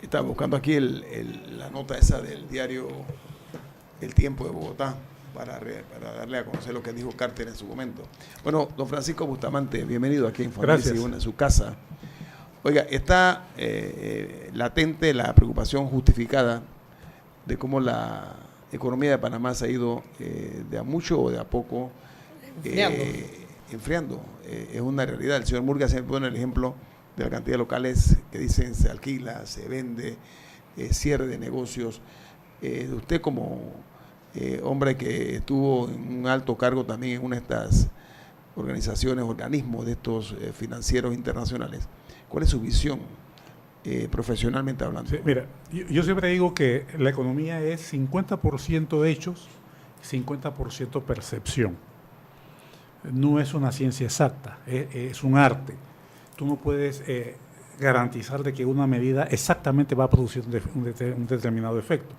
Estaba buscando aquí la nota esa del diario El Tiempo de Bogotá para darle a conocer lo que dijo Carter en su momento. Bueno, don Francisco Bustamante, bienvenido aquí en Familia Según en su casa. Oiga, está latente la preocupación justificada de cómo la economía de Panamá se ha ido de a mucho o de a poco enfriando. Es una realidad. El señor Murga siempre pone el ejemplo de la cantidad de locales que dicen se alquila, se vende, cierre de negocios. Usted como hombre que estuvo en un alto cargo también en una de estas organizaciones, organismos de estos financieros internacionales, ¿cuál es su visión profesionalmente hablando? Sí, mira, yo siempre digo que la economía es 50% hechos, 50% percepción. No es una ciencia exacta, es un arte. Tú no puedes garantizar de que una medida exactamente va a producir un determinado efecto.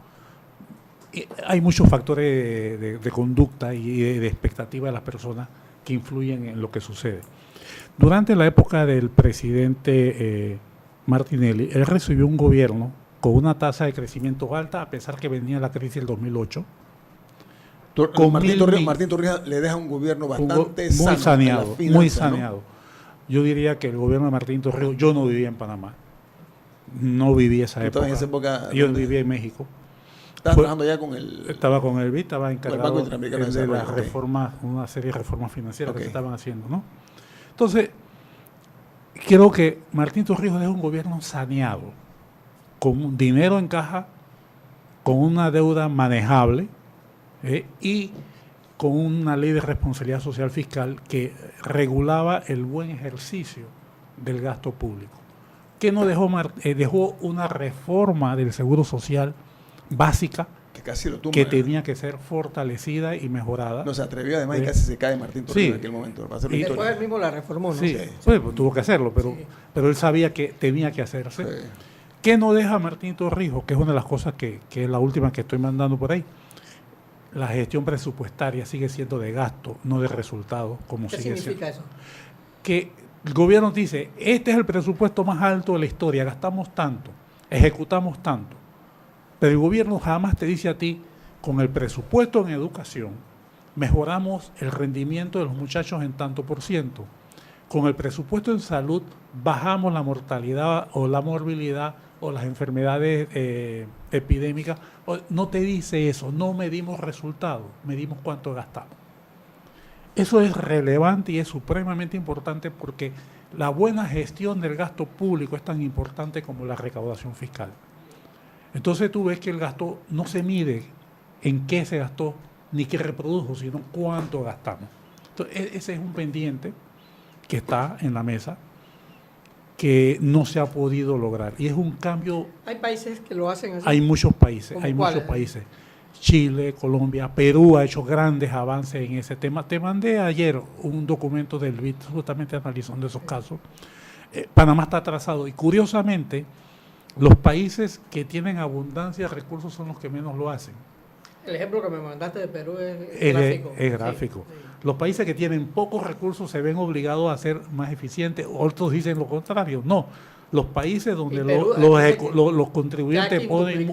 Y hay muchos factores de conducta y de expectativa de las personas que influyen en lo que sucede. Durante la época del presidente Martinelli, él recibió un gobierno con una tasa de crecimiento alta, a pesar que venía la crisis del 2008. Martín Torrijos le deja un gobierno bastante muy saneado, finanzas, muy saneado. ¿No? Yo diría que el gobierno de Martín Torrijos, yo no vivía en Panamá, no viví esa época. En esa época. Yo vivía en México. ¿Estabas trabajando ya con el...? Estaba con el BID, estaba encargado de las okay. reformas, una serie de reformas financieras que se estaban haciendo, ¿no? Entonces, creo que Martín Torrijos es un gobierno saneado, con dinero en caja, con una deuda manejable y con una ley de responsabilidad social fiscal que regulaba el buen ejercicio del gasto público. ¿Qué no dejó? Dejó una reforma del Seguro Social básica que tenía que ser fortalecida y mejorada. No se atrevió, además, y casi se cae Martín Torrijos en aquel momento. Y después él mismo la reformó, ¿no? Sí, pues tuvo que hacerlo, pero él sabía que tenía que hacerse. Sí. ¿Qué no deja Martín Torrijos? Que es una de las cosas que es la última que estoy mandando por ahí. La gestión presupuestaria sigue siendo de gasto, no de resultados. ¿Qué significa eso? Que el gobierno dice, este es el presupuesto más alto de la historia, gastamos tanto, ejecutamos tanto. Pero el gobierno jamás te dice a ti, con el presupuesto en educación, mejoramos el rendimiento de los muchachos en tanto por ciento. Con el presupuesto en salud, bajamos la mortalidad o la morbilidad o las enfermedades epidémicas. No te dice eso, no medimos resultados, medimos cuánto gastamos. Eso es relevante y es supremamente importante porque la buena gestión del gasto público es tan importante como la recaudación fiscal. Entonces tú ves que el gasto no se mide en qué se gastó ni qué reprodujo, sino cuánto gastamos. Entonces ese es un pendiente que está en la mesa que no se ha podido lograr. Y es un cambio... ¿Hay países que lo hacen así? Hay muchos países, Chile, Colombia, Perú ha hecho grandes avances en ese tema. Te mandé ayer un documento del BID justamente analizando esos casos. Panamá está atrasado y curiosamente los países que tienen abundancia de recursos son los que menos lo hacen. El ejemplo que me mandaste de Perú es gráfico. Es gráfico. Sí. Los países que tienen pocos recursos se ven obligados a ser más eficientes, otros dicen lo contrario. No, los países donde los contribuyentes ponen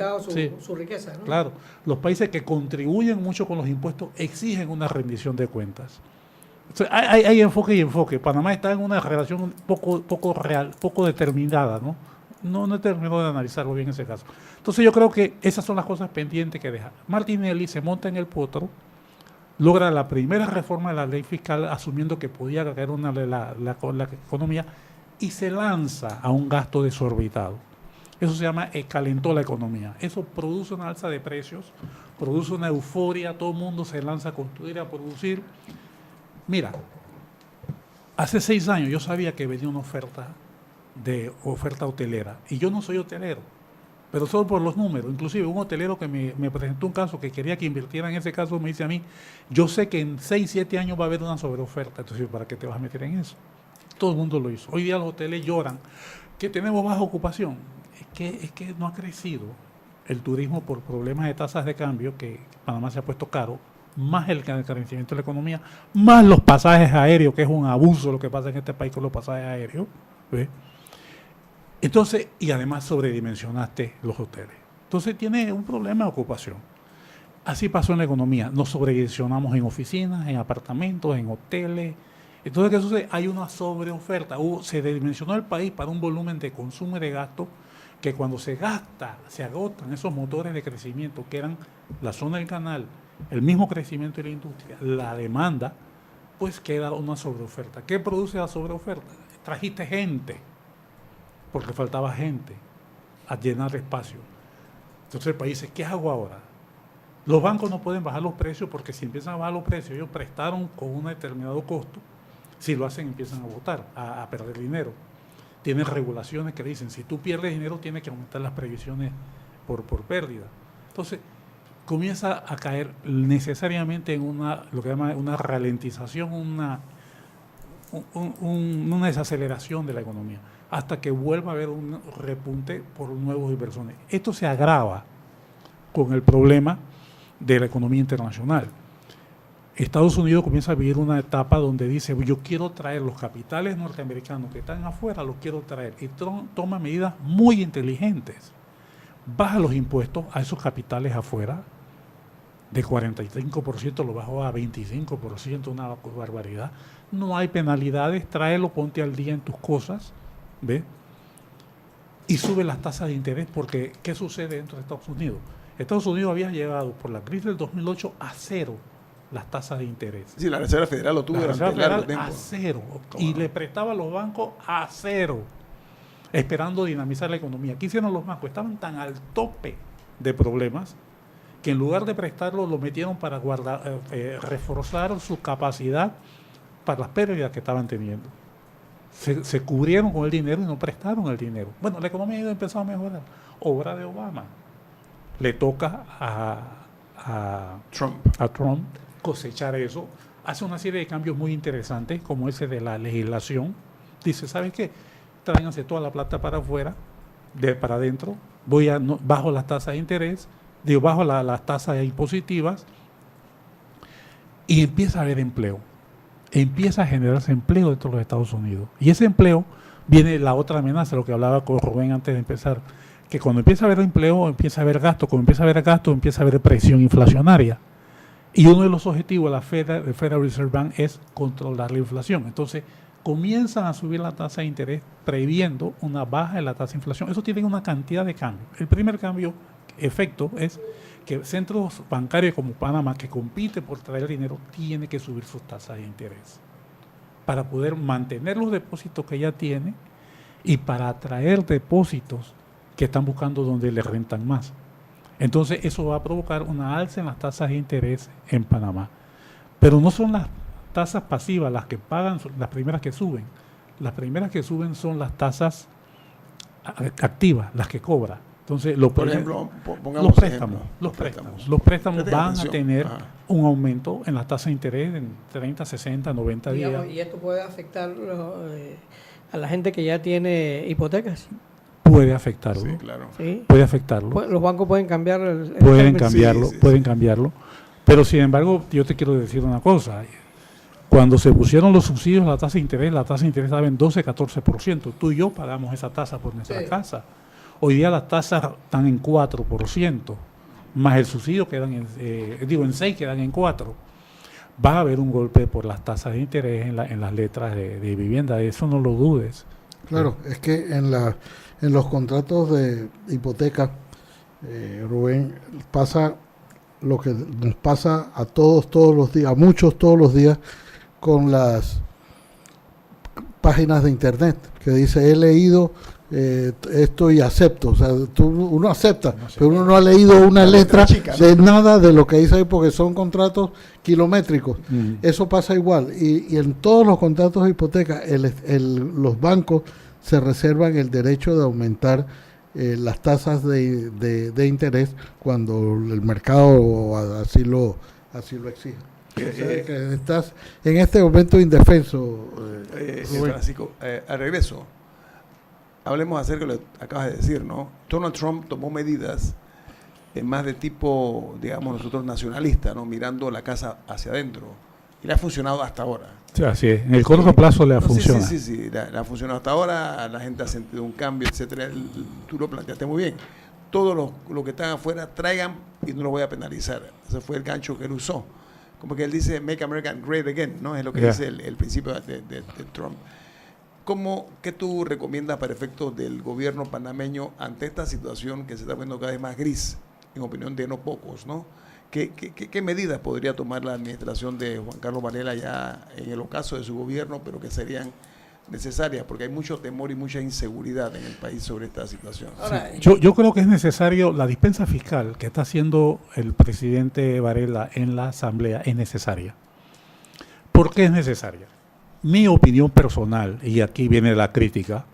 su riqueza, ¿no? Claro, los países que contribuyen mucho con los impuestos exigen una rendición de cuentas. Entonces, hay enfoque y enfoque. Panamá está en una relación poco real, poco determinada, ¿no? No he terminado de analizarlo bien en ese caso. Entonces yo creo que esas son las cosas pendientes que deja. Martinelli se monta en el potro, logra la primera reforma de la ley fiscal asumiendo que podía caer la economía y se lanza a un gasto desorbitado. Eso se llama calentó la economía. Eso produce una alza de precios, produce una euforia, todo el mundo se lanza a construir, a producir. Mira, hace 6 años yo sabía que venía una oferta hotelera. Y yo no soy hotelero, pero solo por los números. Inclusive un hotelero que me presentó un caso que quería que invirtiera en ese caso, me dice a mí, yo sé que en 6, 7 años va a haber una sobreoferta, entonces ¿para qué te vas a meter en eso? Todo el mundo lo hizo. Hoy día los hoteles lloran que tenemos baja ocupación. Es que no ha crecido el turismo por problemas de tasas de cambio, que Panamá se ha puesto caro, más el encarecimiento de la economía, más los pasajes aéreos, que es un abuso lo que pasa en este país con los pasajes aéreos, ¿ves? Entonces, y además sobredimensionaste los hoteles. Entonces tiene un problema de ocupación. Así pasó en la economía. Nos sobredimensionamos en oficinas, en apartamentos, en hoteles. Entonces, ¿qué sucede? Hay una sobreoferta. Se dimensionó el país para un volumen de consumo y de gasto que cuando se agotan esos motores de crecimiento que eran la zona del canal, el mismo crecimiento de la industria, la demanda, pues queda una sobreoferta. ¿Qué produce la sobreoferta? Trajiste gente, porque faltaba gente a llenar espacio. Entonces el país dice, ¿qué hago ahora? Los bancos no pueden bajar los precios porque si empiezan a bajar los precios, ellos prestaron con un determinado costo, si lo hacen empiezan a botar, a perder dinero. Tienen regulaciones que dicen, si tú pierdes dinero tienes que aumentar las previsiones por pérdida. Entonces comienza a caer necesariamente en lo que llama una ralentización, una desaceleración de la economía, hasta que vuelva a haber un repunte por nuevos inversiones. Esto se agrava con el problema de la economía internacional. Estados Unidos comienza a vivir una etapa donde dice, yo quiero traer los capitales norteamericanos que están afuera, los quiero traer, y toma medidas muy inteligentes. Baja los impuestos a esos capitales afuera, de 45% lo bajó a 25%, una barbaridad. No hay penalidades, tráelo, ponte al día en tus cosas, ¿ves? Y sube las tasas de interés, porque ¿qué sucede dentro de Estados Unidos? Estados Unidos había llegado por la crisis del 2008 a cero las tasas de interés. Sí, la Reserva Federal lo tuvo durante largo tiempo. A cero. Y le prestaba a los bancos a cero, esperando dinamizar la economía. ¿Qué hicieron los bancos? Estaban tan al tope de problemas que en lugar de prestarlo lo metieron para reforzar su capacidad para las pérdidas que estaban teniendo. Se cubrieron con el dinero y no prestaron el dinero. Bueno, la economía ha ido empezando a mejorar. Obra de Obama. Le toca a Trump cosechar eso. Hace una serie de cambios muy interesantes, como ese de la legislación. Dice, ¿sabes qué? Tráiganse toda la plata para afuera, para adentro. Bajo las tasas de interés, bajo las tasas impositivas, y empieza a haber empleo. Empieza a generarse empleo dentro de los Estados Unidos. Y ese empleo viene la otra amenaza, lo que hablaba con Rubén antes de empezar, que cuando empieza a haber empleo, empieza a haber gasto, cuando empieza a haber gasto, empieza a haber presión inflacionaria. Y uno de los objetivos del Federal Reserve Bank es controlar la inflación. Entonces, comienzan a subir la tasa de interés previendo una baja en la tasa de inflación. Eso tiene una cantidad de cambios. El primer efecto es que centros bancarios como Panamá, que compite por traer dinero, tiene que subir sus tasas de interés para poder mantener los depósitos que ya tiene y para atraer depósitos que están buscando donde les rentan más. Entonces eso va a provocar una alza en las tasas de interés en Panamá. Pero no son las tasas pasivas las que pagan, las primeras que suben. Las primeras que suben son las tasas activas, las que cobra. Entonces, por ejemplo, los préstamos van a tener un aumento en las tasas de interés en 30, 60, 90 días. ¿Y esto puede afectar a la gente que ya tiene hipotecas? Puede afectarlo. Sí, claro. ¿Sí? Puede afectarlo. Los bancos pueden cambiar pueden cambiarlo. Pero sin embargo, yo te quiero decir una cosa. Cuando se pusieron los subsidios a la tasa de interés estaba en 12, 14%. Tú y yo pagamos esa tasa por nuestra casa. Hoy día las tasas están en 4%, más el subsidio quedan en 6, quedan en 4. Va a haber un golpe por las tasas de interés en las letras de vivienda, eso no lo dudes. Claro, es que en los contratos de hipoteca, Rubén, pasa lo que nos pasa a todos los días, a muchos todos los días, con las páginas de internet, que dice, he leído esto y acepto. O sea, uno acepta, pero uno no ha leído una letra de nada de lo que dice ahí, porque son contratos kilométricos. Eso pasa igual. Y en todos los contratos de hipoteca, los bancos se reservan el derecho de aumentar las tasas de interés cuando el mercado así lo exige. Que estás en este momento indefenso, Francisco. Al regreso, hablemos acerca de lo que acabas de decir, ¿no? Donald Trump tomó medidas más de tipo, digamos, nosotros nacionalistas, ¿no? Mirando la casa hacia adentro. Y le ha funcionado hasta ahora. Sí, así es. En el corto plazo le funciona. Sí, le ha funcionado hasta ahora, la gente ha sentido un cambio, etcétera. Tú lo planteaste muy bien. Todos los que están afuera traigan y no los voy a penalizar. Ese fue el gancho que él usó. Como que él dice, make America great again, ¿no? Es lo que dice el principio de Trump. ¿Qué tú recomiendas para efectos del gobierno panameño ante esta situación que se está viendo cada vez más gris, en opinión de no pocos, ¿no? ¿Qué medidas podría tomar la administración de Juan Carlos Varela ya en el ocaso de su gobierno, pero que serían necesarias? Porque hay mucho temor y mucha inseguridad en el país sobre esta situación. Ahora, Yo creo que es necesario, la dispensa fiscal que está haciendo el presidente Varela en la Asamblea es necesaria. ¿Por qué es necesaria? Mi opinión personal, y aquí viene la crítica,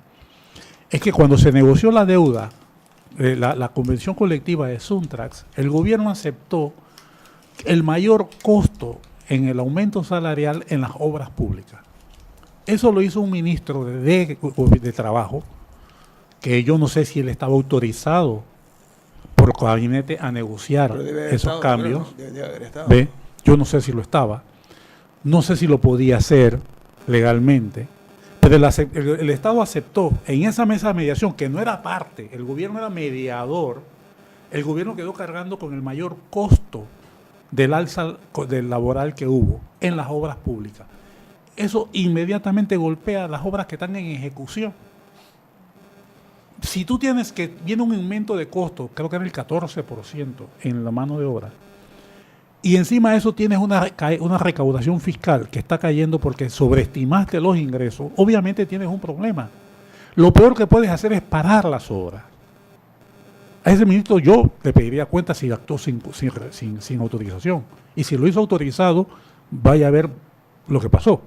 es que cuando se negoció la deuda, la convención colectiva de Suntrax, el gobierno aceptó el mayor costo en el aumento salarial en las obras públicas. Eso lo hizo un ministro de Trabajo, que yo no sé si él estaba autorizado por gabinete a negociar esos cambios. Debería haber estado. ¿Ve? Yo no sé si lo estaba. No sé si lo podía hacer legalmente. Pero el Estado aceptó en esa mesa de mediación, que no era parte, el gobierno era mediador, el gobierno quedó cargando con el mayor costo del alza del laboral que hubo en las obras públicas. Eso inmediatamente golpea las obras que están en ejecución. Si tú tienes que, viene un aumento de costo, creo que era el 14% en la mano de obra, y encima de eso tienes una recaudación fiscal que está cayendo porque sobreestimaste los ingresos, obviamente tienes un problema. Lo peor que puedes hacer es parar las obras. A ese ministro yo le pediría cuenta si actuó sin autorización. Y si lo hizo autorizado, vaya a ver lo que pasó.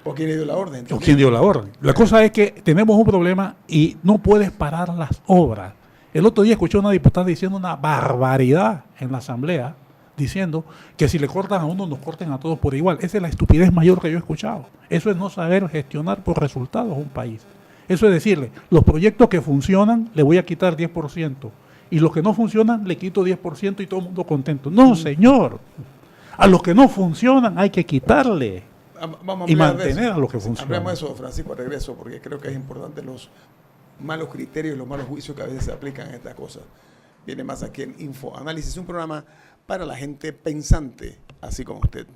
¿O quién dio la orden? ¿O quién dio la orden? La cosa es que tenemos un problema y no puedes parar las obras. El otro día escuché a una diputada diciendo una barbaridad en la Asamblea, diciendo que si le cortan a uno, nos corten a todos por igual. Esa es la estupidez mayor que yo he escuchado. Eso es no saber gestionar por resultados un país. Eso es decirle, los proyectos que funcionan, le voy a quitar 10%. Y los que no funcionan, le quito 10% y todo el mundo contento. No, señor. A los que no funcionan hay que quitarle. Vamos Y mantener a los que funcionan. Hablemos de eso, Francisco, a regreso, porque creo que es importante los malos criterios, los malos juicios que a veces se aplican a estas cosas. Viene más aquí en Info Análisis, un programa para la gente pensante, así como usted.